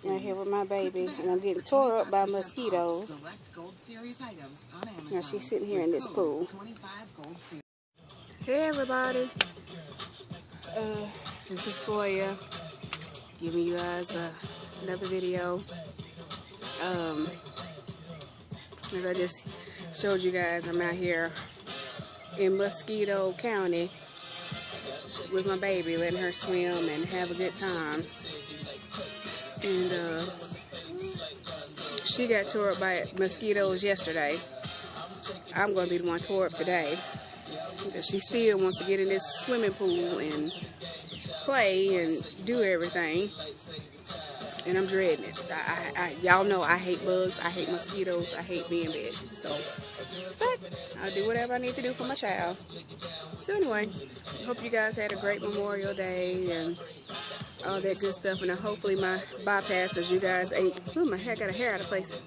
Out here with my baby, and I'm getting tore up by mosquitoes. Now she's sitting here in this pool. Hey everybody, this is Toya, giving you guys another video. As I just showed you guys, I'm out here in Mosquito County with my baby, letting her swim and have a good time. And she got tore up by mosquitoes yesterday. I'm going to be the one tore up today. Because she still wants to get in this swimming pool and play and do everything. And I'm dreading it. Y'all know I hate bugs, I hate mosquitoes, I hate being big. So, but I'll do whatever I need to do for my child. So anyway, hope you guys had a great Memorial Day and all that good stuff. And hopefully my bypassers, you guys ate. Oh, my hair got a hair out of place.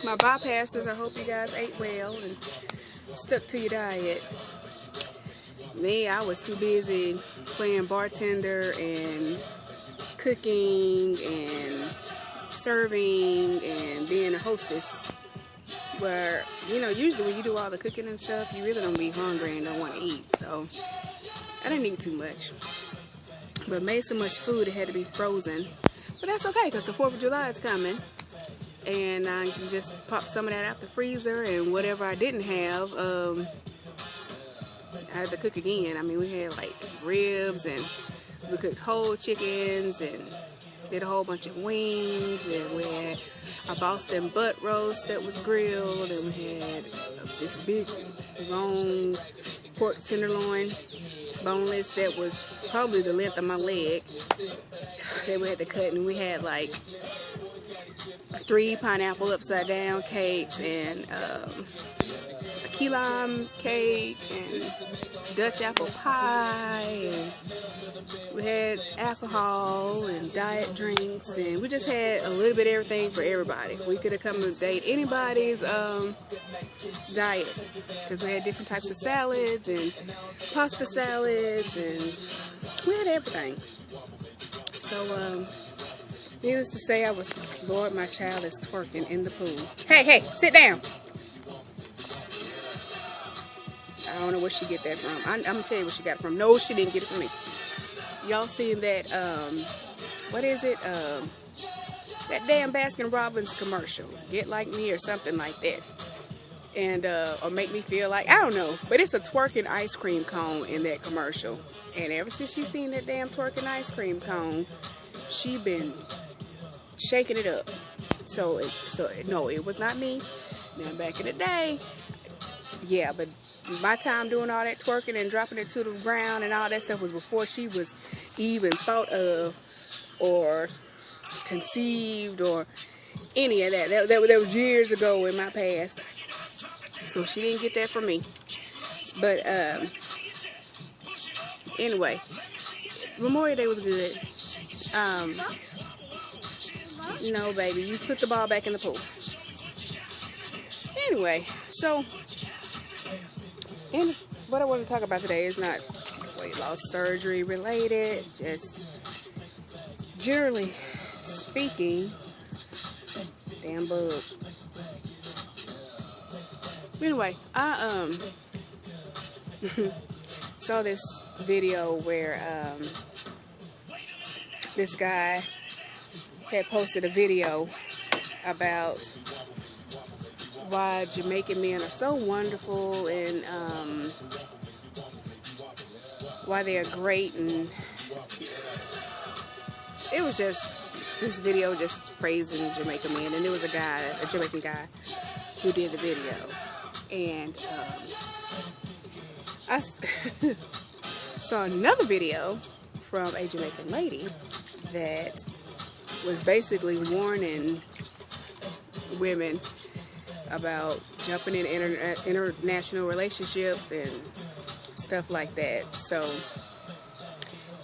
My bypassers, I hope you guys ate well and stuck to your diet. Me, I was too busy playing bartender and cooking and serving and being a hostess, where, you know, usually when you do all the cooking and stuff, you really don't be hungry and don't want to eat. So I didn't eat too much, but made so much food it had to be frozen. But that's okay, because the 4th of July is coming, and I can just pop some of that out the freezer, and whatever I didn't have, I had to cook again. I mean, we had like ribs, and we cooked whole chickens, and did a whole bunch of wings, and we had a Boston butt roast that was grilled, and we had this big long pork tenderloin, boneless, that was probably the length of my leg, that we had to cut. And we had like 3 pineapple upside down cakes, and a key lime cake, and Dutch apple pie, and we had alcohol and diet drinks, and we just had a little bit of everything for everybody. We could have come and date anybody's diet, because we had different types of salads and pasta salads, and we had everything. So needless to say, Lord, my child is twerking in the pool. Hey, sit down. I don't know where she get that from. I'm gonna tell you where she got it from. No, she didn't get it from me. Y'all seen that, what is it? That damn Baskin Robbins commercial. Get Like Me or something like that. And, or Make Me Feel Like, I don't know. But it's a twerking ice cream cone in that commercial. And ever since she seen that damn twerking ice cream cone, she been shaking it up. So no, it was not me. Now, back in the day, yeah, but my time doing all that twerking and dropping it to the ground and all that stuff was before she was even thought of or conceived or any of that. That was years ago in my past. So she didn't get that from me. But anyway, Memorial Day was good. No, baby, you put the ball back in the pool. Anyway, so, and what I want to talk about today is not weight loss surgery related, just generally speaking. Damn bug. Anyway, I saw this video where this guy had posted a video about why Jamaican men are so wonderful, and why they are great, and it was just this video just praising Jamaican men. And there was a Jamaican guy who did the video, and I saw another video from a Jamaican lady that was basically warning women about jumping in international relationships and stuff like that. So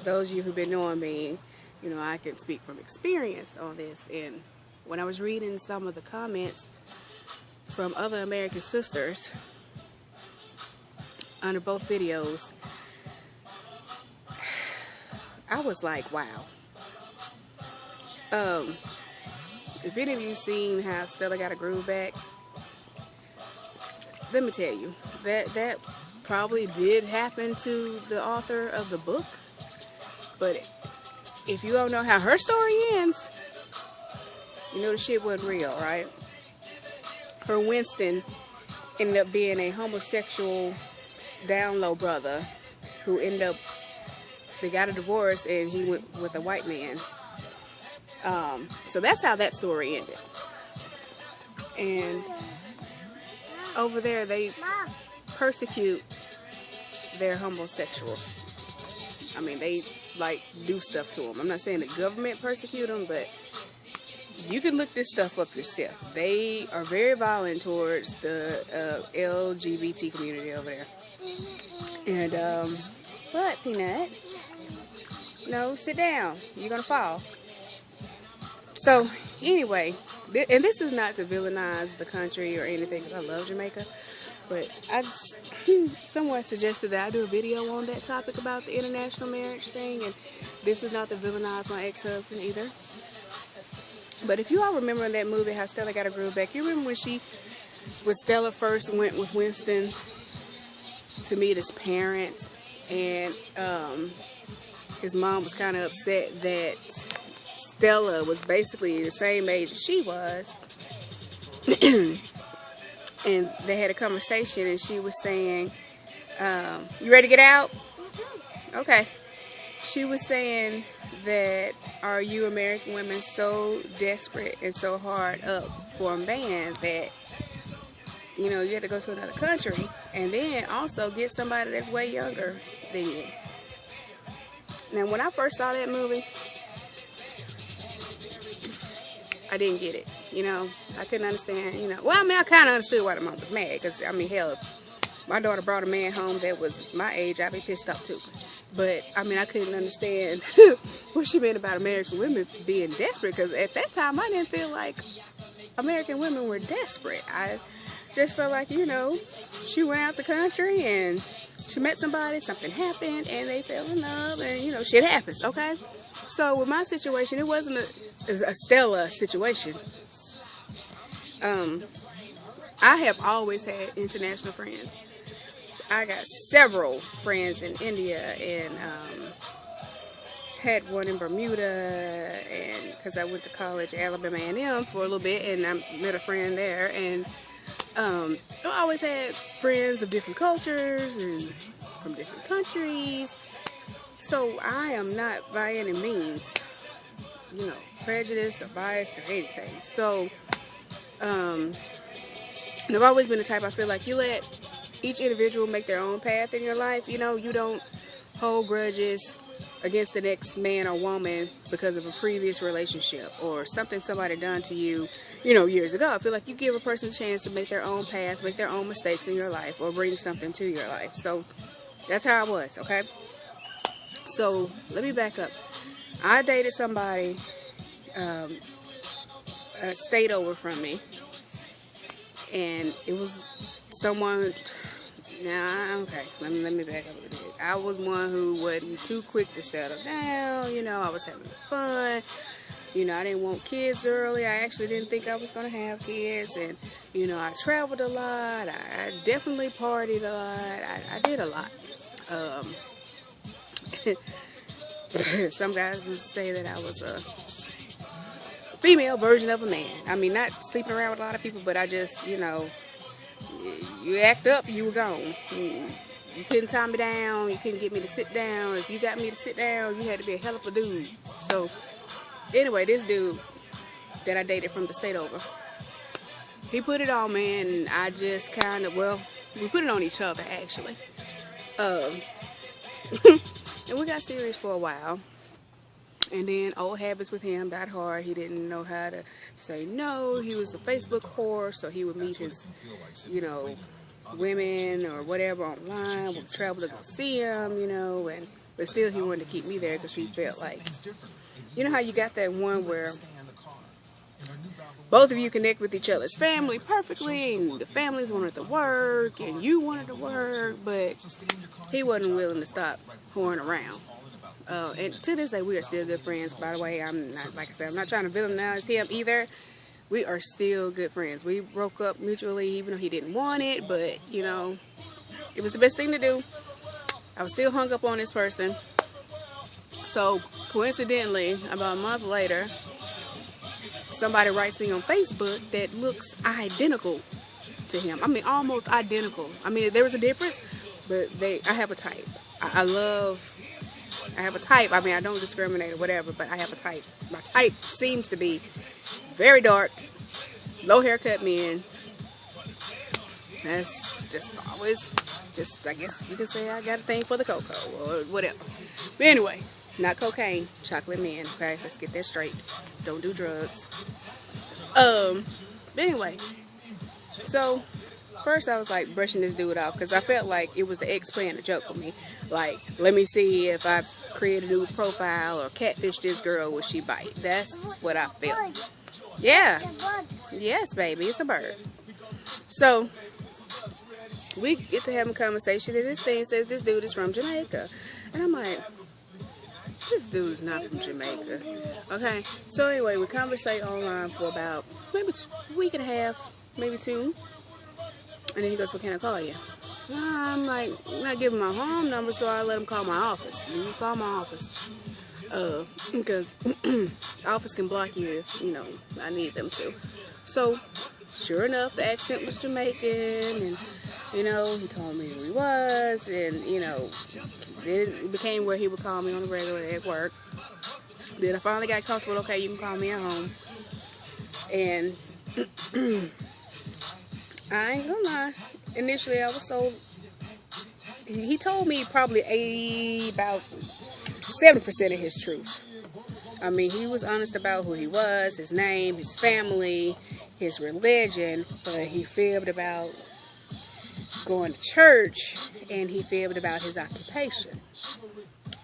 those of you who've been knowing me, you know, I can speak from experience on this. And when I was reading some of the comments from other American sisters under both videos, I was like, wow. If any of you seen how Stella got a groove back, let me tell you, that probably did happen to the author of the book. But if you don't know how her story ends, you know the shit wasn't real, right? Her Winston ended up being a homosexual down low brother who ended up, they got a divorce and he went with a white man. So that's how that story ended. And over there they persecute their homosexuals. I mean, they like do stuff to them. I'm not saying the government persecute them, but you can look this stuff up yourself. They are very violent towards the LGBT community over there. And what, Peanut? No, sit down. You're gonna fall. So anyway, and this is not to villainize the country or anything, because I love Jamaica, but I just someone suggested that I do a video on that topic about the international marriage thing, and this is not to villainize my ex-husband either. But if you all remember in that movie how Stella got a groove back, you remember when Stella first went with Winston to meet his parents, and his mom was kind of upset that Stella was basically the same age as she was. And they had a conversation, and she was saying, you ready to get out? Okay. She was saying that, are you American women so desperate and so hard up for a man that, you know, you have to go to another country and then also get somebody that's way younger than you? Now, when I first saw that movie, I didn't get it. You know, I couldn't understand, you know. Well, I mean, I kind of understood why the mom was mad, because, I mean, hell, if my daughter brought a man home that was my age, I'd be pissed off too. But, I mean, I couldn't understand what she meant about American women being desperate, because at that time, I didn't feel like American women were desperate. I just felt like, you know, she went out the country and she met somebody, something happened, and they fell in love, and, you know, shit happens, okay? So, with my situation, it wasn't a Stella situation. I have always had international friends. I got several friends in India, and had one in Bermuda, and because I went to college, Alabama A&M for a little bit, and I met a friend there, and I always had friends of different cultures and from different countries. So I am not by any means, you know, prejudiced or biased or anything. So and I've always been the type, I feel like you let each individual make their own path in your life. You know, you don't hold grudges against the next man or woman because of a previous relationship or something somebody done to you, you know, years ago. I feel like you give a person a chance to make their own path, make their own mistakes in your life, or bring something to your life. So that's how I was, okay? So let me back up. I dated somebody stayed over from me, and it was someone. Nah, okay. Let me back up a bit. I was one who wasn't too quick to settle down. You know, I was having fun. You know, I didn't want kids early. I actually didn't think I was going to have kids. And, you know, I traveled a lot. I definitely partied a lot. I did a lot. Some guys would say that I was a female version of a man. I mean, not sleeping around with a lot of people, but I just, you know, you act up, you were gone. You couldn't tie me down. You couldn't get me to sit down. If you got me to sit down, you had to be a hell of a dude. So, anyway, this dude that I dated from the state over, he put it on, man, and I just kind of, well, we put it on each other, actually. And we got serious for a while. And then old habits with him got hard. He didn't know how to say no. He was a Facebook whore, so he would meet his, you know, women or whatever online, would travel to go see him, you know, but still he wanted to keep me there because he felt like, you know how you got that one where both of you connect with each other's family perfectly, and the families wanted to work, and you wanted to work, but he wasn't willing to stop whoring around. And to this day, we are still good friends. By the way, I'm not, like I said, I'm not trying to villainize him either. We are still good friends. We broke up mutually, even though he didn't want it, but, you know, it was the best thing to do. I was still hung up on this person. So, coincidentally, about a month later, somebody writes me on Facebook that looks identical to him. I mean, almost identical. I mean, there was a difference, but I have a type. I have a type. I mean, I don't discriminate or whatever, but I have a type. My type seems to be very dark, low haircut men. That's just always, I guess you can say I got a thing for the cocoa or whatever. But anyway, not cocaine, chocolate men, okay? Let's get that straight. Don't do drugs. But anyway, so first I was like brushing this dude off because I felt like it was the ex playing a joke with me. Like, let me see if I create a new profile or catfish this girl, will she bite? That's what I felt. Yeah. Yes, baby, it's a bird. So we get to have a conversation, and this thing says this dude is from Jamaica. And I'm like, this dude is not from Jamaica. Okay, so anyway, we conversate online for about maybe a week and a half, maybe 2. And then he goes, what can I call you? I'm like, I'm not giving my home number, so I let him call my office. You call my office. Because office can block you if, you know, I need them to. So, sure enough, the accent was Jamaican, and, you know, he told me who he was, and, you know, then it became where he would call me on the regular at work. Then I finally got comfortable, okay, you can call me at home. And I ain't gonna lie, initially I was so, he told me probably about 70% of his truth. I mean, he was honest about who he was, his name, his family, his religion, but he fibbed about going to church, and he fibbed about his occupation,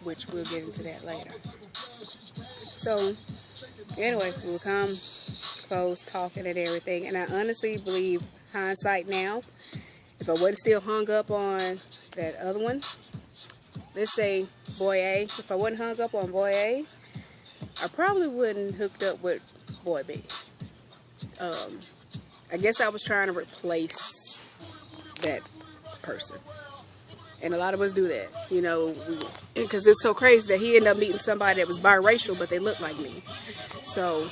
which we'll get into that later. So, anyway, we'll come close, talking and everything, and I honestly believe, hindsight now, if I wasn't still hung up on that other one, let's say boy A, if I wasn't hung up on boy A, I probably wouldn't hooked up with boy B. I guess I was trying to replace that person. And a lot of us do that, you know, because it's so crazy that he ended up meeting somebody that was biracial, but they looked like me. So,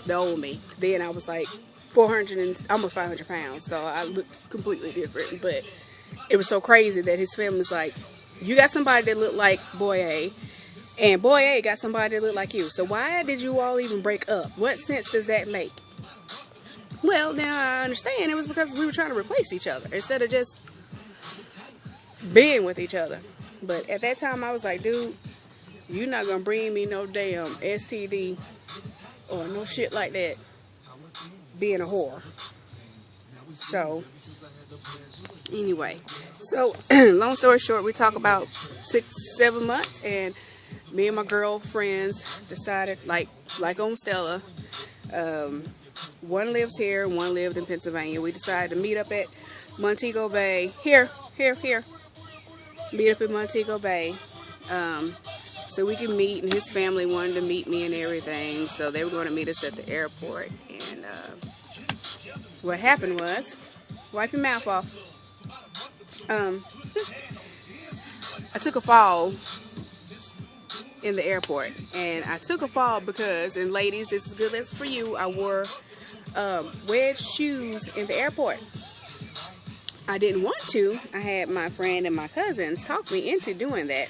the old me. Then I was like 400 and almost 500 pounds, so I looked completely different. But it was so crazy that his family was like, you got somebody that looked like boy A, and boy A got somebody that looked like you. So why did you all even break up? What sense does that make? Well, now I understand. It was because we were trying to replace each other instead of just being with each other. But at that time, I was like, dude, you're not going to bring me no damn STD or no shit like that being a whore. So, anyway. So, long story short, we talk about 6-7 months, and me and my girlfriends decided, like on Stella, one lives here, one lived in Pennsylvania. We decided to meet up at Montego Bay. Here. Meet up in Montego Bay. So we could meet, and his family wanted to meet me and everything. So they were going to meet us at the airport. And what happened was, wipe your mouth off. I took a fall in the airport, and I took a fall because, and ladies, this is a good lesson for you, I wore wedge shoes in the airport. I didn't want to. I had my friend and my cousins talk me into doing that.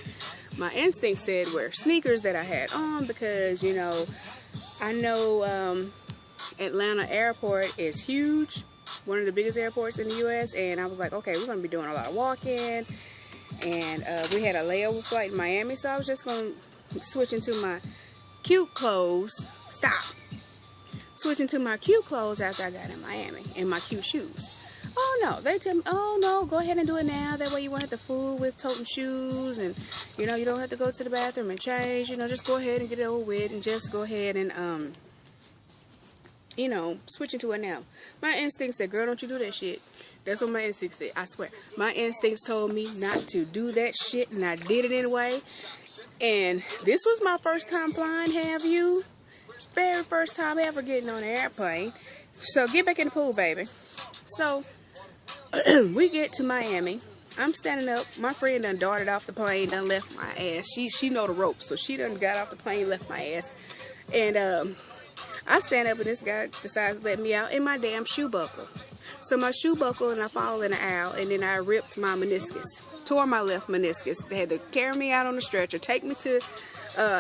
My instinct said wear sneakers that I had on because, you know, I know Atlanta airport is huge, one of the biggest airports in the U.S., and I was like, okay, we're going to be doing a lot of walking, and we had a layover flight in Miami, so I was just going to switch into my cute clothes. Switch into my cute clothes after I got in Miami, and my cute shoes. Oh no, they tell me, oh no, go ahead and do it now. That way you won't have to fool with toting shoes, and you know, you don't have to go to the bathroom and change. You know, just go ahead and get it over with, and just go ahead and you know, switch into it now. My instinct said, girl, don't you do that shit. That's what my instinct said. I swear, my instincts told me not to do that shit, and I did it anyway. And this was my first time flying, have you? Very first time ever getting on an airplane. So get back in the pool, baby. So we get to Miami. I'm standing up. My friend done darted off the plane, done left my ass. She know the ropes, so she done got off the plane, left my ass. And I stand up and this guy decides to let me out in my damn shoe buckle. So my shoe buckle and I fall in the aisle, and then I ripped my meniscus. Tore my left meniscus. They had to carry me out on the stretcher, take me to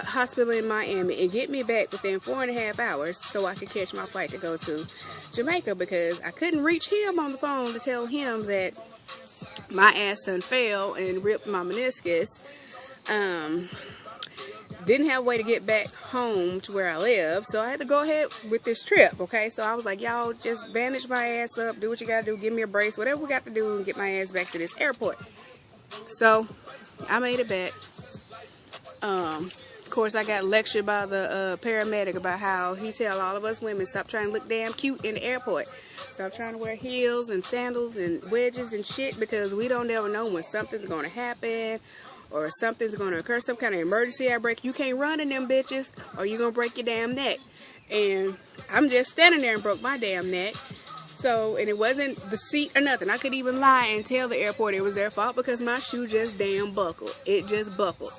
hospital in Miami, and get me back within 4.5 hours so I could catch my flight to go to Jamaica, because I couldn't reach him on the phone to tell him that my ass done fell and ripped my meniscus. Didn't have a way to get back home to where I live, so I had to go ahead with this trip, okay? So I was like, y'all just bandage my ass up, do what you gotta do, give me a brace, whatever we got to do, and get my ass back to this airport. So I made it back. Of course, I got lectured by the paramedic about how he tell all of us women, stop trying to look damn cute in the airport. Stop trying to wear heels and sandals and wedges and shit, because we don't ever know when something's going to happen or something's going to occur, some kind of emergency outbreak. You can't run in them bitches or you're going to break your damn neck. And I'm just standing there and broke my damn neck. So, and it wasn't the seat or nothing. I could even lie and tell the airport it was their fault because my shoe just damn buckled. It just buckled.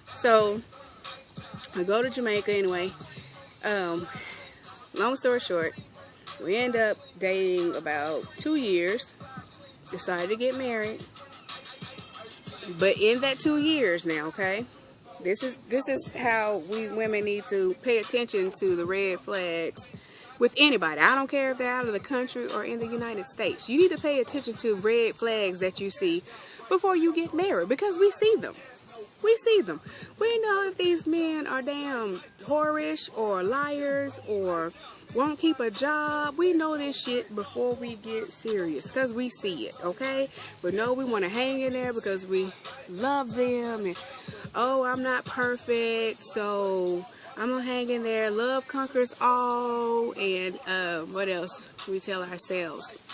So I go to Jamaica anyway. Long story short, we end up dating about 2 years. Decided to get married. But in that 2 years now, okay, this is how we women need to pay attention to the red flags with anybody. I don't care if they're out of the country or in the United States. You need to pay attention to red flags that you see before you get married, because we see them. We see them. We know if these men are damn whorish or liars or won't keep a job. We know this shit before we get serious, because we see it, okay? But no, we want to hang in there because we love them, and oh, I'm not perfect, so I'm gonna hang in there. Love conquers all. And what else we tell ourselves?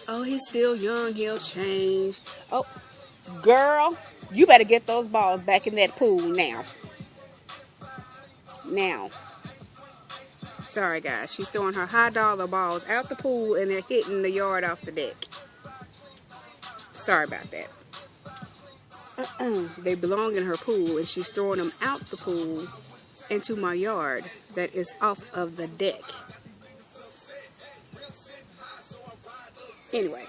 Oh, he's still young, he'll change. Oh, girl, you better get those balls back in that pool now. Now. Sorry, guys. She's throwing her high dollar balls out the pool and they're hitting the yard off the deck. Sorry about that. They belong in her pool, and she's throwing them out the pool into my yard that is off of the deck. Anyway.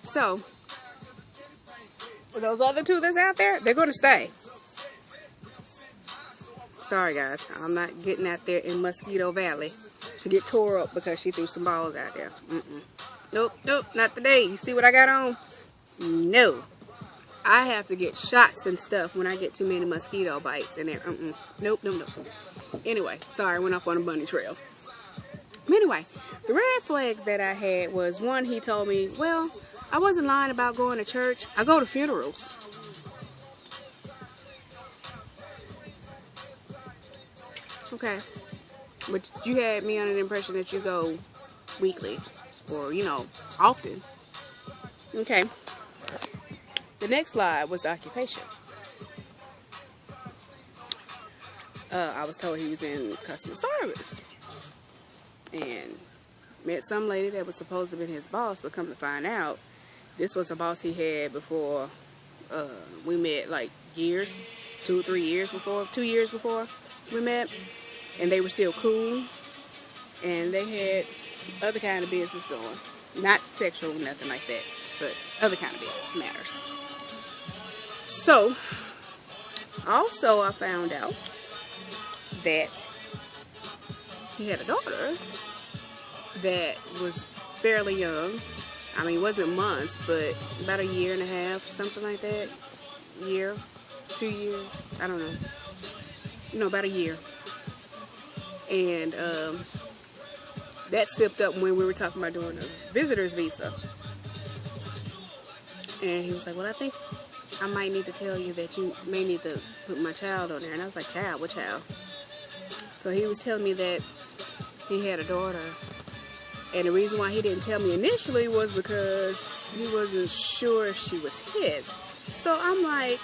So, for those other two that's out there, they're going to stay. Sorry, guys. I'm not getting out there in Mosquito Valley to get tore up because she threw some balls out there. Nope, nope, not today. You see what I got on? No. I have to get shots and stuff when I get too many mosquito bites in there. Nope, nope, nope. Anyway, sorry, I went off on a bunny trail. Anyway, the red flags that I had was, one, he told me, well, I wasn't lying about going to church. I go to funerals. Okay. But you had me under the impression that you go weekly or, you know, often. Okay. The next slide was the occupation. I was told he was in customer service. And met some lady that was supposed to have been his boss, but come to find out, this was a boss he had before we met, like years, 2 or 3 years before, 2 years before we met. And they were still cool. And they had other kind of business going. Not sexual, nothing like that, but other kind of business matters. So, also I found out that he had a daughter that was fairly young. I mean, it wasn't months, but about 1.5 years, something like that. Year, 2 years, I don't know. You know, about 1 year. And that slipped up when we were talking about doing a visitor's visa. And he was like, well, I think I might need to tell you that you may need to put my child on there. And I was like, child? What child? So he was telling me that he had a daughter And the reason why he didn't tell me initially was because he wasn't sure if she was his. So I'm like,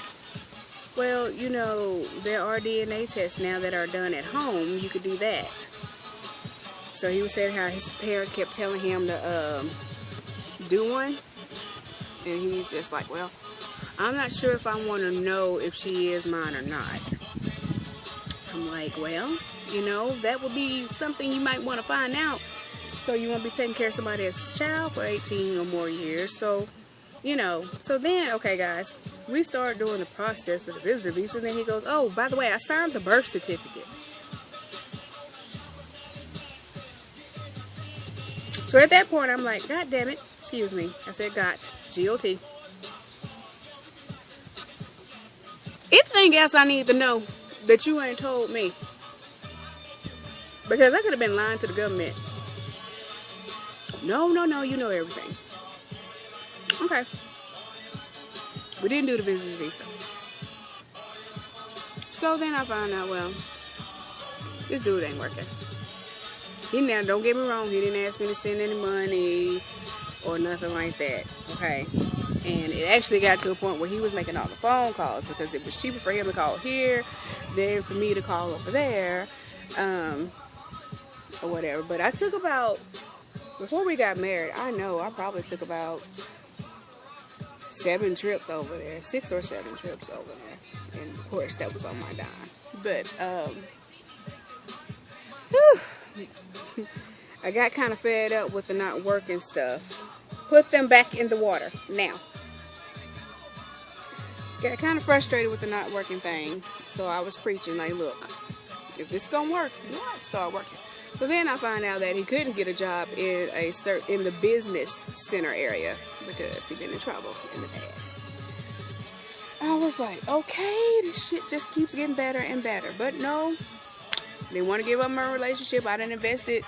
well, you know, there are DNA tests now that are done at home. You could do that. So he was saying how his parents kept telling him to do one. And he's just like, well, I'm not sure if I want to know if she is mine or not. I'm like, well, you know, that would be something you might want to find out. So you won't be taking care of somebody else's child for 18 or more years. So, you know, so then, okay, guys, we started doing the process of the visitor visa. And then he goes, oh, by the way, I signed the birth certificate. So at that point, I'm like, God damn it. Excuse me. I said got. G-O-T. Anything else I need to know that you ain't told me? Because I could have been lying to the government. No, you know everything. Okay. We didn't do the business visa. So then I found out, well, this dude ain't working. Now, don't get me wrong, he didn't ask me to send any money or nothing like that. Okay. And it actually got to a point where he was making all the phone calls because it was cheaper for him to call here than for me to call over there, or whatever. But I took about, before we got married, I know I probably took about 7 trips over there, 6 or 7 trips over there. And of course that was on my dime. But I got kind of fed up with the not working stuff. Put them back in the water now. Got kind of frustrated with the not working thing, so I was preaching like, look, if this gonna work, you know, start working. So then I found out that he couldn't get a job in the business center area because he'd been in trouble in the past. I was like, okay, this shit just keeps getting better and better. But no, they want to give up my relationship. I done invested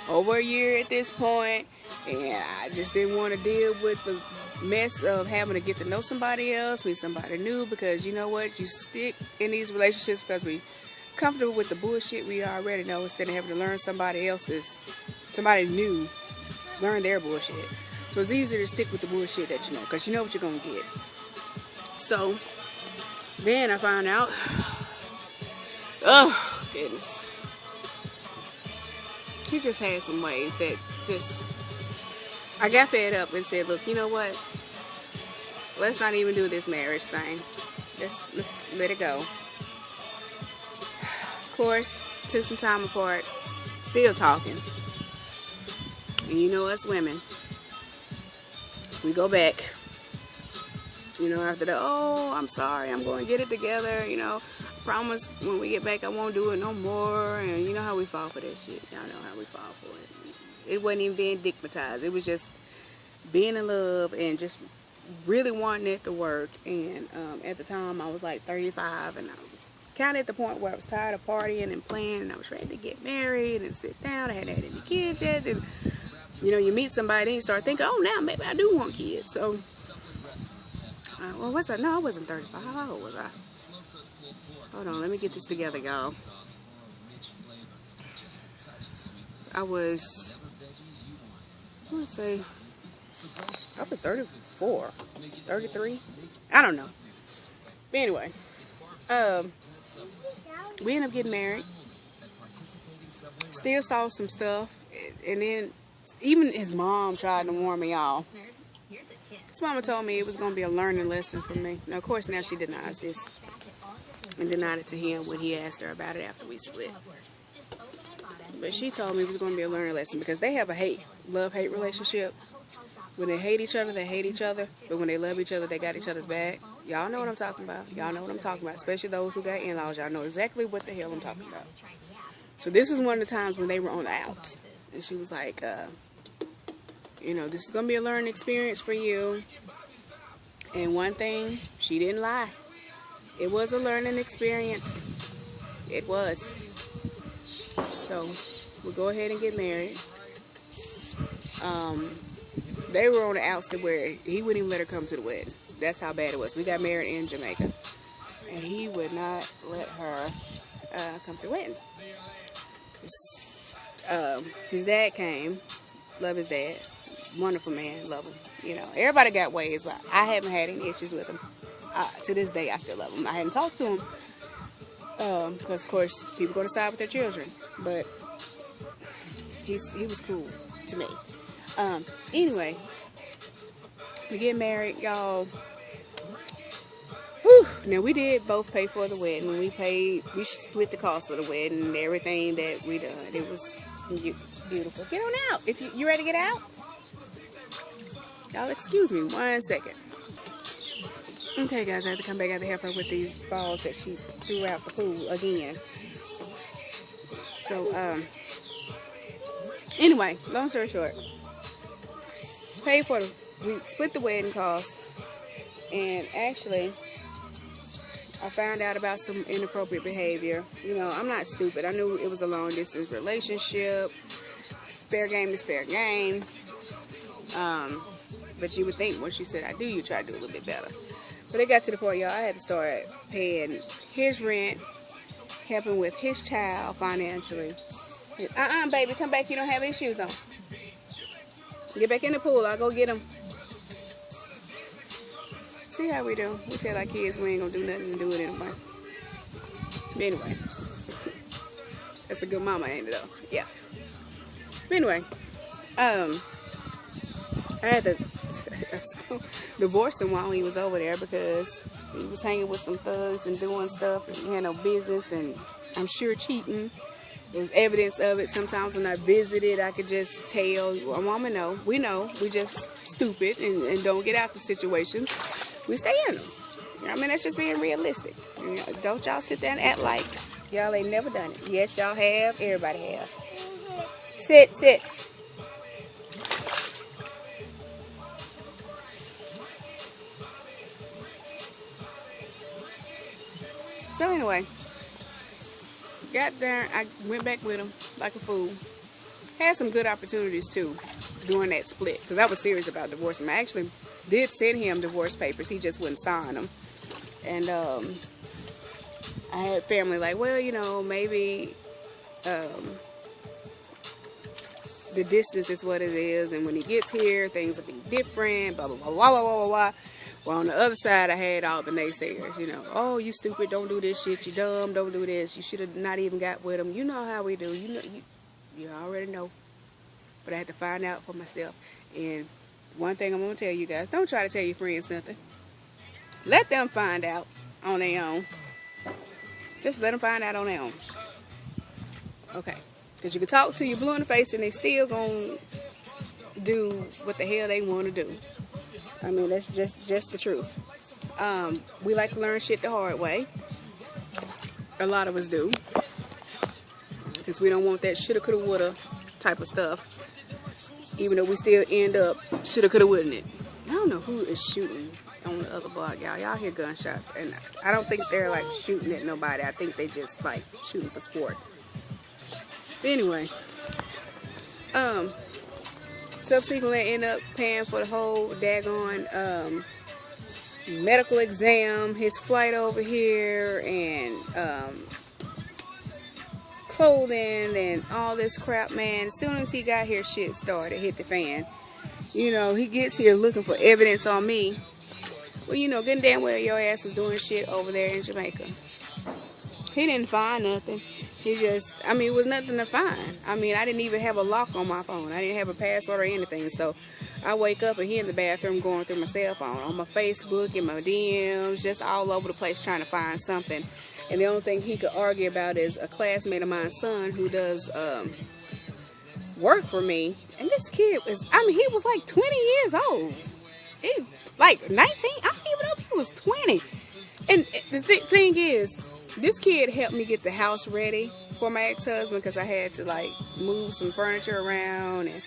over a year at this point, and I just didn't want to deal with the mess of having to get to know somebody else, meet somebody new, because you know what, you stick in these relationships because we comfortable with the bullshit we already know instead of having to learn somebody new, learn their bullshit. So it's easier to stick with the bullshit that you know, because you know what you're gonna get. So then I found out, oh goodness, he just had some ways that just, I got fed up and said, look, you know what? Let's not even do this marriage thing. Let's let it go. Of course, took some time apart. Still talking. And you know us women, we go back. You know, after that, oh, I'm sorry, I'm going to get it together. You know, promise when we get back I won't do it no more. And you know how we fall for that shit. Y'all know how we fall for it. It wasn't even being digmatized. It was just being in love and just really wanting it to work. And at the time I was like 35, and I was kind of at the point where I was tired of partying and playing, and I was ready to get married and sit down. I hadn't had any kids yet, and you know, you meet somebody and you start thinking, oh, now maybe I do want kids. So well, what's that? No, I wasn't 35. How old was I? Hold on, let me get this together, y'all. I was, I want to say, I was 34, 33. I don't know. But anyway, we ended up getting married. Still saw some stuff, and then even his mom tried to warn me off. His mama told me it was going to be a learning lesson for me. Now, of course, now she denies this and denied it to him when he asked her about it after we split. But she told me it was going to be a learning lesson because they have a love-hate relationship. When they hate each other, they hate each other. But when they love each other, they got each other's back. Y'all know what I'm talking about. Y'all know what I'm talking about. Especially those who got in-laws. Y'all know exactly what the hell I'm talking about. So this is one of the times when they were on the out. And she was like, you know, this is going to be a learning experience for you. And one thing, she didn't lie. It was a learning experience. It was. So we'll go ahead and get married. They were on the outs to where he wouldn't even let her come to the wedding. That's how bad it was. We got married in Jamaica, and he would not let her come to the wedding. His dad came, Love his dad. Wonderful man. Love him. You know, everybody got ways, but I haven't had any issues with him. To this day, I still love him. I hadn't talked to him because, of course, people go to side with their children. But he was cool to me. Anyway, we get married, y'all. Whew. Now, we did both pay for the wedding. We split the cost of the wedding and everything that we done. It was beautiful. Get on out. If you ready to get out? Y'all excuse me 1 second. Okay, guys, I have to come back. I have to help her with these balls that she threw out the pool again. So, anyway, long story short, we split the wedding costs, and actually, I found out about some inappropriate behavior. You know, I'm not stupid. I knew it was a long distance relationship. Fair game is fair game. But you would think once you said I do, you try to do a little bit better. But it got to the point, y'all, I had to start paying his rent, helping with his child financially. Baby, come back. You don't have any shoes on. Get back in the pool. I'll go get them. See how we do. We tell our kids we ain't going to do nothing and do it anyway. Anyway. That's a good mama, ain't it, though? Yeah. Anyway. I had to divorce him while he was over there because he was hanging with some thugs and doing stuff and he had no business, and I'm sure cheating. There's evidence of it. Sometimes when I visited, I could just tell. Well, mama know. We just stupid and don't get out the situations. We stay in them. You know, I mean, that's just being realistic. You know, don't y'all sit there and act like y'all ain't never done it. Yes, y'all have. Everybody have. Sit. So anyway, got there. I went back with him like a fool. Had some good opportunities too during that split because I was serious about divorcing him. I actually did send him divorce papers. He just wouldn't sign them. And I had family like, well, you know, maybe the distance is what it is, and when he gets here, things will be different. Blah blah blah blah blah blah blah. Well, on the other side, I had all the naysayers. You know, oh, you stupid, don't do this shit. You dumb, don't do this. You should have not even got with him. You know how we do. You know, you already know. But I had to find out for myself. And one thing I'm gonna tell you guys: don't try to tell your friends nothing. Let them find out on their own. Just let them find out on their own. Okay. Because you can talk to you blue in the face and they still gonna do what the hell they want to do. I mean, that's just the truth. We like to learn shit the hard way. A lot of us do. Because we don't want that shoulda, coulda, woulda type of stuff. Even though we still end up shoulda, coulda, wouldn't it. I don't know who is shooting on the other block, y'all. Y'all hear gunshots. And I don't think they're like shooting at nobody. I think they just like shooting for sport. But anyway. Subsequently end up paying for the whole daggone medical exam, his flight over here, and clothing and all this crap, man. As soon as he got here, shit started, hit the fan. You know, he gets here looking for evidence on me. Well, you know, good and damn well your ass is doing shit over there in Jamaica. He didn't find nothing. He just, I mean, it was nothing to find. I mean, I didn't even have a lock on my phone. I didn't have a password or anything. So I wake up and he in the bathroom going through my cell phone, on my Facebook and my DMs, just all over the place trying to find something. And the only thing he could argue about is a classmate of mine's son who does work for me. And this kid was, I mean, he was like 20 years old. He like 19. I don't even know if he was 20. And the thing is, this kid helped me get the house ready for my ex-husband because I had to like move some furniture around, and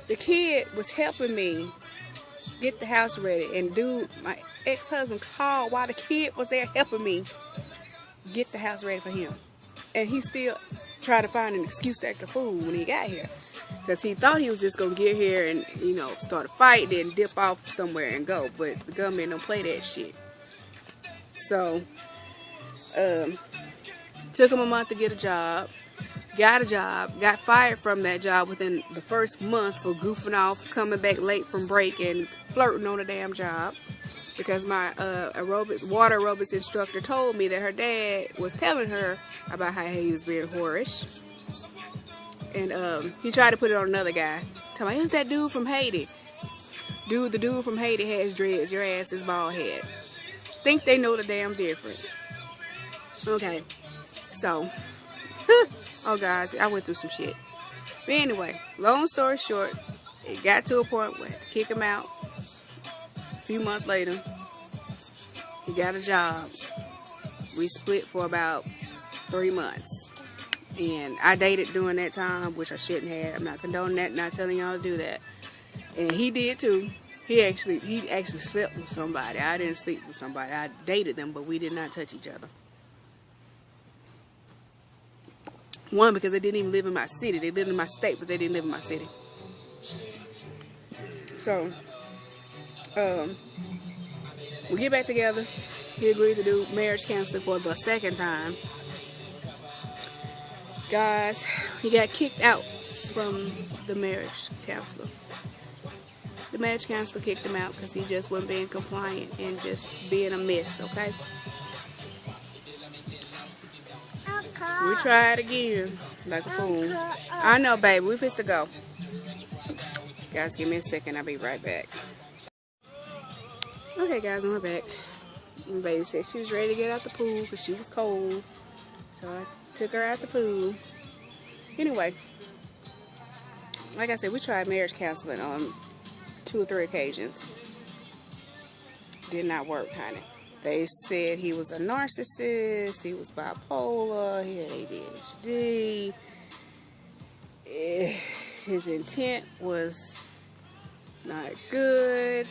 the kid was helping me get the house ready. And dude, my ex-husband called while the kid was there helping me get the house ready for him, and he still tried to find an excuse to act a fool when he got here because he thought he was just gonna get here and, you know, start a fight, then dip off somewhere and go. But the government don't play that shit. So took him a month to get a job. got a job, got fired from that job within the first month for goofing off, coming back late from break, and flirting on a damn job. Because my water aerobics instructor told me that her dad was telling her about how he was being whorish. And he tried to put it on another guy. Tell me, who's that dude from Haiti? The dude from Haiti has dreads. Your ass is bald head. Think they know the damn difference. Okay, so, oh guys, I went through some shit. But anyway, long story short, it got to a point where I had to kick him out. A few months later, he got a job. We split for about 3 months. And I dated during that time, which I shouldn't have. I'm not condoning that, not telling y'all to do that. And he did too. He actually slept with somebody. I didn't sleep with somebody. I dated them, but we did not touch each other. One, because they didn't even live in my city. They lived in my state, but they didn't live in my city. So, we get back together. He agreed to do marriage counseling for the second time. Guys, he got kicked out from the marriage counselor. The marriage counselor kicked him out because he just wasn't being compliant and just being a mess, okay? We tried again, like a fool. I know, baby, we fixed to go. Guys, give me a second, I'll be right back. Okay, guys, we're back. My baby said she was ready to get out the pool because she was cold. So I took her out the pool. Anyway, like I said, we tried marriage counseling on 2 or 3 occasions. Did not work, honey. They said he was a narcissist, he was bipolar, he had ADHD. His intent was not good.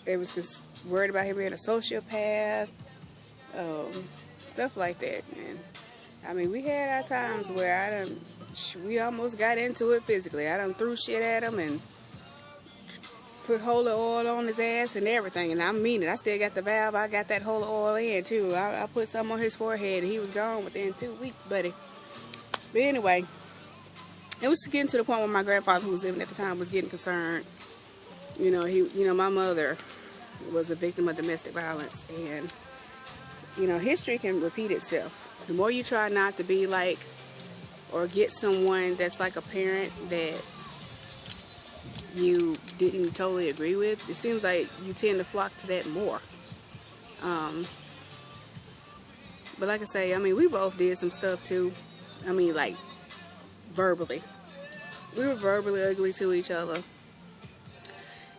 They was just worried about him being a sociopath. Stuff like that, man. I mean, we had our times where we almost got into it physically. I done threw shit at him and put holy oil on his ass and everything. And I mean it. I still got the valve. I got that holy oil in, too. I put some on his forehead and he was gone within 2 weeks, buddy. But anyway, it was getting to the point where my grandfather, who was living at the time, was getting concerned. You know, my mother was a victim of domestic violence, and history can repeat itself. The more you try not to be like or get someone that's like a parent that you didn't totally agree with, it seems like you tend to flock to that more. But like I say, I mean, we both did some stuff too. I mean, like, verbally. We were verbally ugly to each other.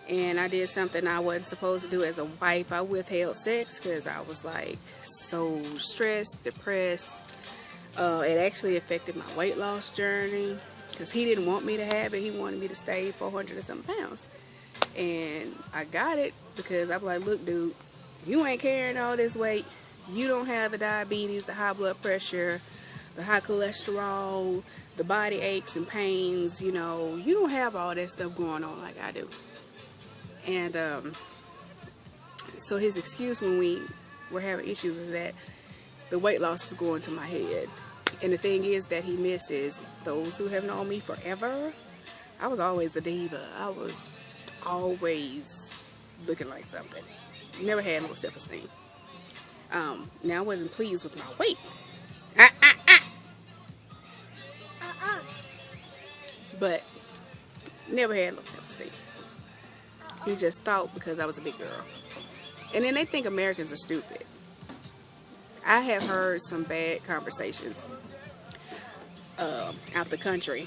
And I did something I wasn't supposed to do as a wife. I withheld sex because I was like so stressed, depressed. It actually affected my weight loss journey because he didn't want me to have it. He wanted me to stay 400 and something pounds. And I got it because I'm like, look, dude, you ain't carrying all this weight. You don't have the diabetes, the high blood pressure, the high cholesterol, the body aches and pains. You don't have all that stuff going on like I do. And so his excuse when we were having issues is that the weight loss was going to my head. And the thing is that he missed is those who have known me forever, I was always a diva. I was always looking like something. Never had no self-esteem. Now I wasn't pleased with my weight. But never had no self-esteem. He just thought because I was a big girl. And then they think Americans are stupid. I have heard some bad conversations out the country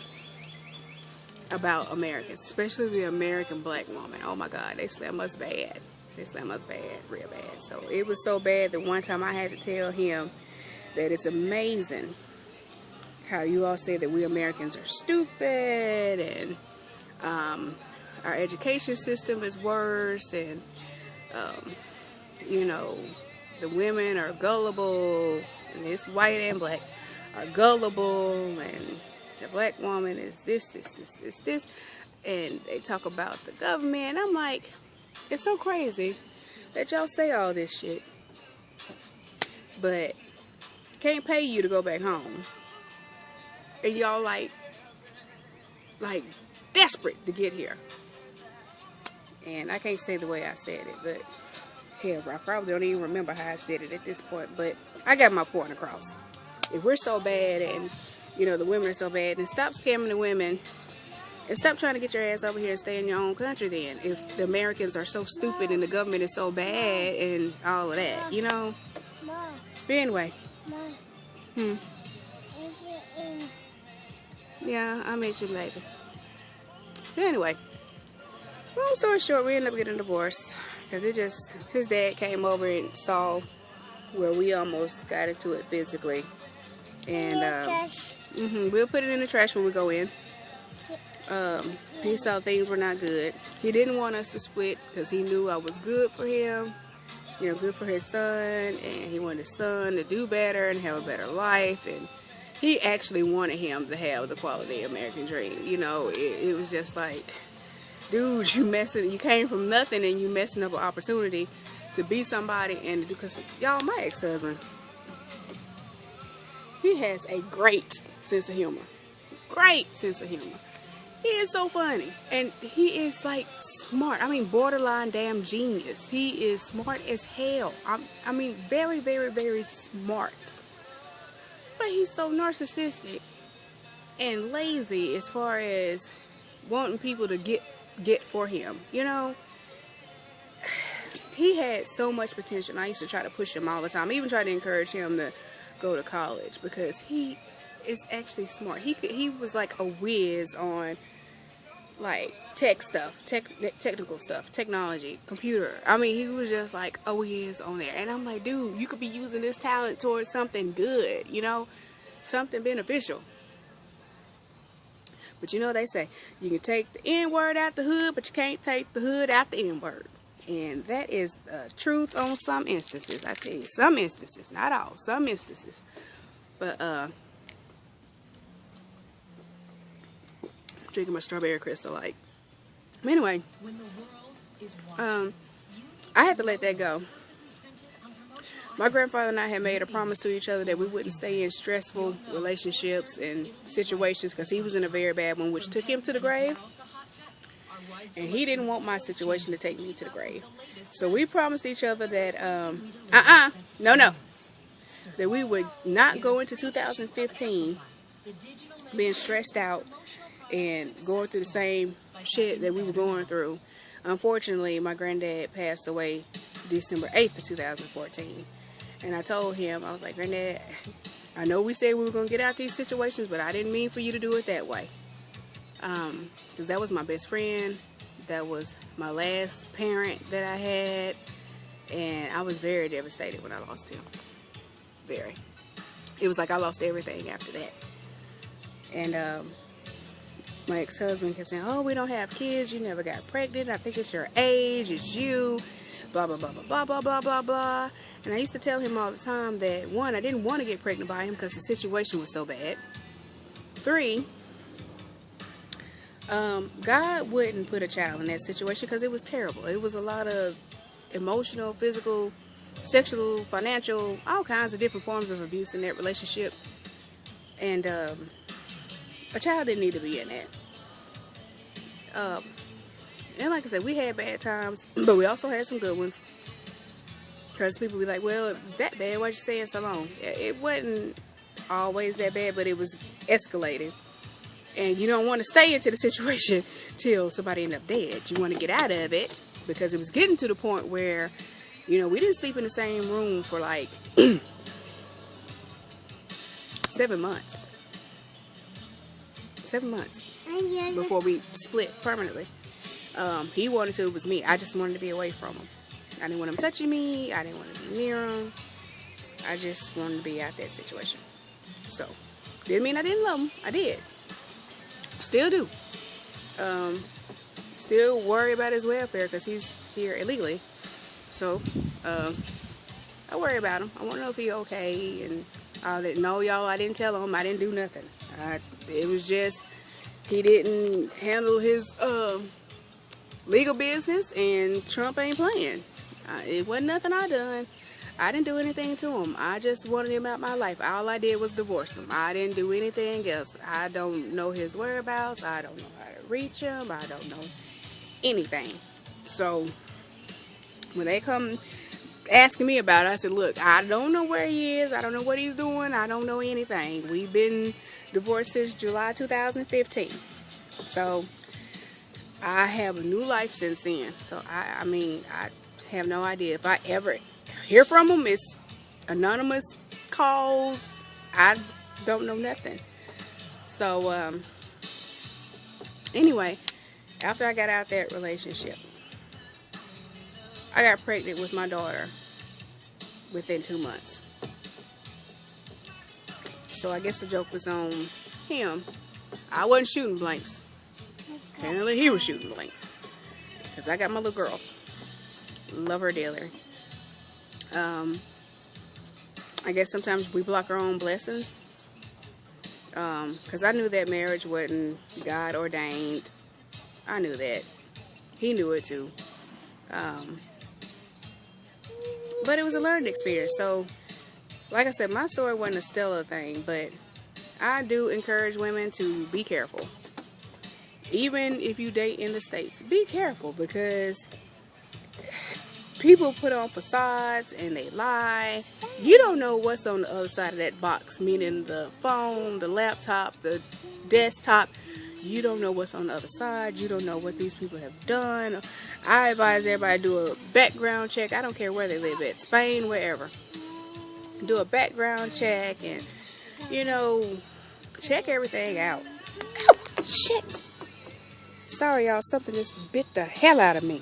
about Americans, especially the American black woman. Oh my God, they slam us bad. They slam us bad, real bad. So it was so bad that one time I had to tell him that it's amazing how you all say that we Americans are stupid and our education system is worse, and the women are gullible, and it's white and black are gullible, and the black woman is this, and they talk about the government. I'm like, it's so crazy that y'all say all this shit, but can't pay you to go back home. And y'all like desperate to get here. And I can't say the way I said it, but hell, I probably don't even remember how I said it at this point, but I got my point across. If we're so bad and, you know, the women are so bad, then stop scamming the women and stop trying to get your ass over here and stay in your own country then. If the Americans are so stupid and the government is so bad and all of that, you know? But anyway. Yeah, I'll meet you later. So anyway, long story short, we ended up getting divorced because his dad came over and saw where we almost got into it physically, and we'll put it in the trash when we go in. He saw things were not good. He didn't want us to split because he knew I was good for him, you know, good for his son, and he wanted his son to do better and have a better life, and he actually wanted him to have the quality American dream. You know, it was just like, dude, you came from nothing and you messing up an opportunity to be somebody. And because y'all, my ex-husband, he has a great sense of humor. Great sense of humor. He is so funny. And he is like smart. I mean, borderline damn genius. He is smart as hell. I mean, very, very, very smart. But he's so narcissistic and lazy as far as wanting people to get for him, you know. He had so much potential. I used to try to push him all the time. I even tried to encourage him to go to college because he is actually smart. He was like a whiz on like tech stuff, technical stuff, technology, computer. I mean, he was just like a whiz on there. And I'm like, dude, you could be using this talent towards something good, you know, something beneficial. But you know, they say you can take the N-word out the hood, but you can't take the hood out the N-word. And that is the truth on some instances. I tell you, some instances, not all, some instances. But drinking my strawberry Crystal Light. Anyway, I had to let that go. My grandfather and I had made a promise to each other that we wouldn't stay in stressful relationships and situations because he was in a very bad one, which took him to the grave. And he didn't want my situation to take me to the grave. So we promised each other that, that we would not go into 2015 being stressed out and going through the same shit that we were going through. Unfortunately, my granddad passed away December 8th of 2014. And I told him, I was like, Granddad, I know we said we were going to get out these situations, but I didn't mean for you to do it that way. Because that was my best friend. That was my last parent that I had. And I was very devastated when I lost him. Very. It was like I lost everything after that. And my ex-husband kept saying, oh, we don't have kids. You never got pregnant. I think it's your age. It's you. Blah, blah, blah, blah, blah, blah, blah, blah. And I used to tell him all the time that, one, I didn't want to get pregnant by him because the situation was so bad. 3, God wouldn't put a child in that situation because it was terrible. It was a lot of emotional, physical, sexual, financial, all kinds of different forms of abuse in that relationship. And a child didn't need to be in that. And like I said, we had bad times, but we also had some good ones. Because people be like, well, it was that bad, why'd you stay in so long? It wasn't always that bad, but it was escalating. And you don't want to stay into the situation till somebody end up dead. You want to get out of it because it was getting to the point where, you know, we didn't sleep in the same room for like 7 months. 7 months before we split permanently. He wanted to, it was me. I just wanted to be away from him. I didn't want him touching me. I didn't want to be near him. I just wanted to be out that situation. So, didn't mean I didn't love him. I did. Still do. Still worry about his welfare because he's here illegally. So, I worry about him. I want to know if he's okay. And I didn't know, y'all. I didn't tell him. I didn't do nothing. It was just, he didn't handle his legal business, and Trump ain't playing. It wasn't nothing I done. I didn't do anything to him. I just wanted him out my life. All I did was divorce him. I didn't do anything else. I don't know his whereabouts. I don't know how to reach him. I don't know anything. So when they come asking me about it, I said, look, I don't know where he is. I don't know what he's doing. I don't know anything. We've been divorced since July 2015. So I have a new life since then. So I mean, I have no idea. If I ever hear from him, it's anonymous calls. I don't know nothing. So anyway, after I got out that relationship, I got pregnant with my daughter within 2 months. So I guess the joke was on him. I wasn't shooting blanks. Apparently he was shooting blanks. Because I got my little girl. Love her dearly. I guess sometimes we block our own blessings. Because I knew that marriage wasn't God ordained. I knew that. He knew it too. But it was a learning experience. So, like I said, my story wasn't a Stella thing, but I do encourage women to be careful. Even if you date in the States, be careful, because people put on facades and they lie. You don't know what's on the other side of that box, meaning the phone, the laptop, the desktop. You don't know what's on the other side. You don't know what these people have done. I advise everybody to do a background check. I don't care where they live at, Spain, wherever. Do a background check and, you know, check everything out. Ow, shit. Sorry, y'all. Something just bit the hell out of me.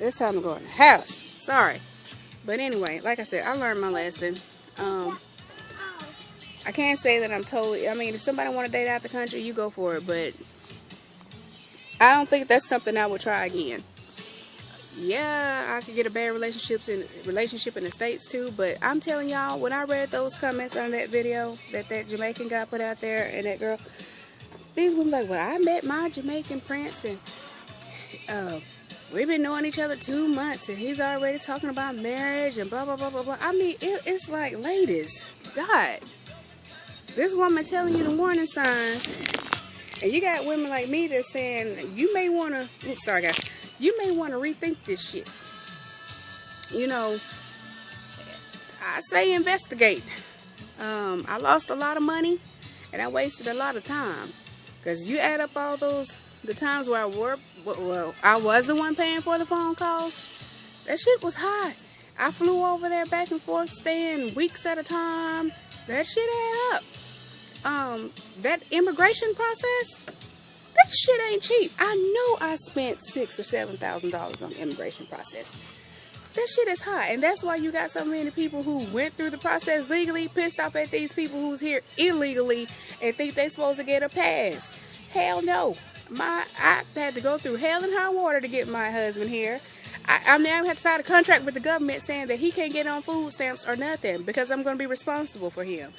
It's time to go in the house. Sorry. But anyway, like I said, I learned my lesson. I can't say that I'm totally, I mean, if somebody want to date out the country, you go for it, but I don't think that's something I would try again. Yeah, I could get a bad relationship in the States too, but I'm telling y'all, when I read those comments on that video that Jamaican guy put out there and that girl, these women like, well, I met my Jamaican prince and we've been knowing each other 2 months and he's already talking about marriage and blah, blah, blah, blah, blah. I mean, it's like, ladies, God. This woman telling you the warning signs, and you got women like me that's saying you may want to. Sorry, guys. You may want to rethink this shit. You know, I say investigate. I lost a lot of money, and I wasted a lot of time, because you add up all the times where I was the one paying for the phone calls. That shit was high. I flew over there back and forth, staying weeks at a time. That shit add up. That immigration process, that shit ain't cheap. I know I spent $6,000 or $7,000 on the immigration process. That shit is high, and that's why you got so many people who went through the process legally, pissed off at these people who's here illegally, and think they supposed to get a pass. Hell no. I had to go through hell and high water to get my husband here. I now have to sign a contract with the government saying that he can't get on food stamps or nothing because I'm going to be responsible for him.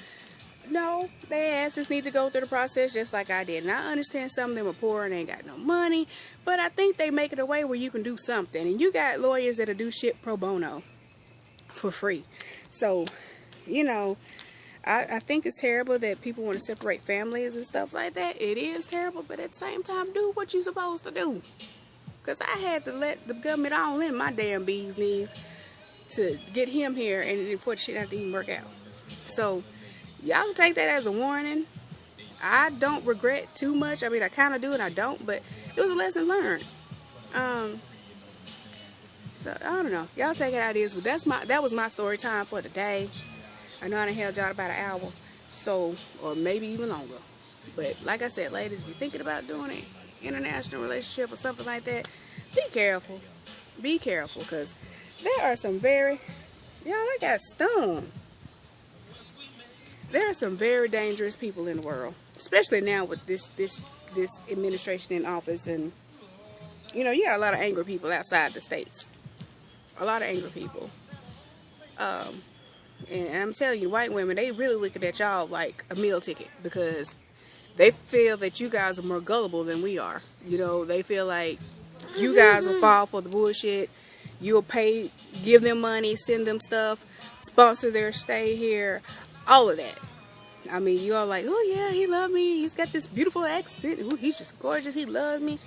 No, their asses need to go through the process just like I did. And I understand some of them are poor and ain't got no money, but I think they make it a way where you can do something. And you got lawyers that'll do shit pro bono for free. So, you know, I think it's terrible that people want to separate families and stuff like that. It is terrible, but at the same time, do what you're supposed to do. Because I had to let the government all in my damn bee's knees to get him here and for the shit not to even work out. So, y'all can take that as a warning. I don't regret too much. I mean, I kind of do and I don't, but it was a lesson learned. So, I don't know. Y'all take it how it is, but that was my story time for the day. I know I done held y'all about an hour, so, or maybe even longer. But like I said, ladies, if you're thinking about doing an international relationship or something like that, be careful. Be careful, because there are some y'all, I got stung. There are some very dangerous people in the world, especially now with this administration in office, and you know, you got a lot of angry people outside the states. A lot of angry people. And I'm telling you, white women, they really looking at y'all like a meal ticket, because they feel that you guys are more gullible than we are. You know, they feel like You guys will fall for the bullshit. You'll pay, give them money, send them stuff, sponsor their stay here, all of that. I mean, you all like, oh yeah, he loves me. He's got this beautiful accent. Ooh, he's just gorgeous. He loves me.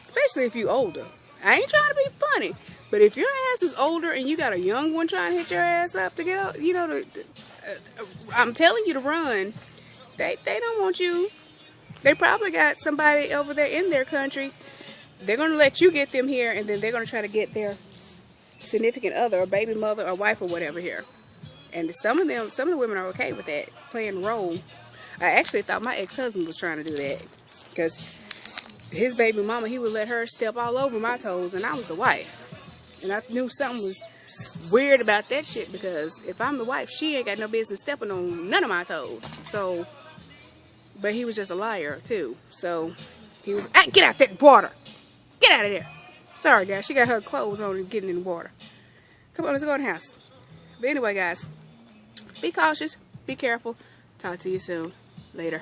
Especially if you older. I ain't trying to be funny, but if your ass is older and you got a young one trying to hit your ass up to get out, you know, I'm telling you to run. They don't want you. They probably got somebody over there in their country. They're going to let you get them here, and then they're going to try to get their significant other or baby mother or wife or whatever here. And some of the women are okay with that, playing the role. I actually thought my ex-husband was trying to do that, because his baby mama, he would let her step all over my toes, and I was the wife. And I knew something was weird about that shit, because if I'm the wife, she ain't got no business stepping on none of my toes. So, but he was just a liar too. So he was, ah, get out that water. Get out of there. Sorry, guys. She got her clothes on and getting in the water. Come on, let's go in the house. But anyway, guys, be cautious. Be careful. Talk to you soon. Later.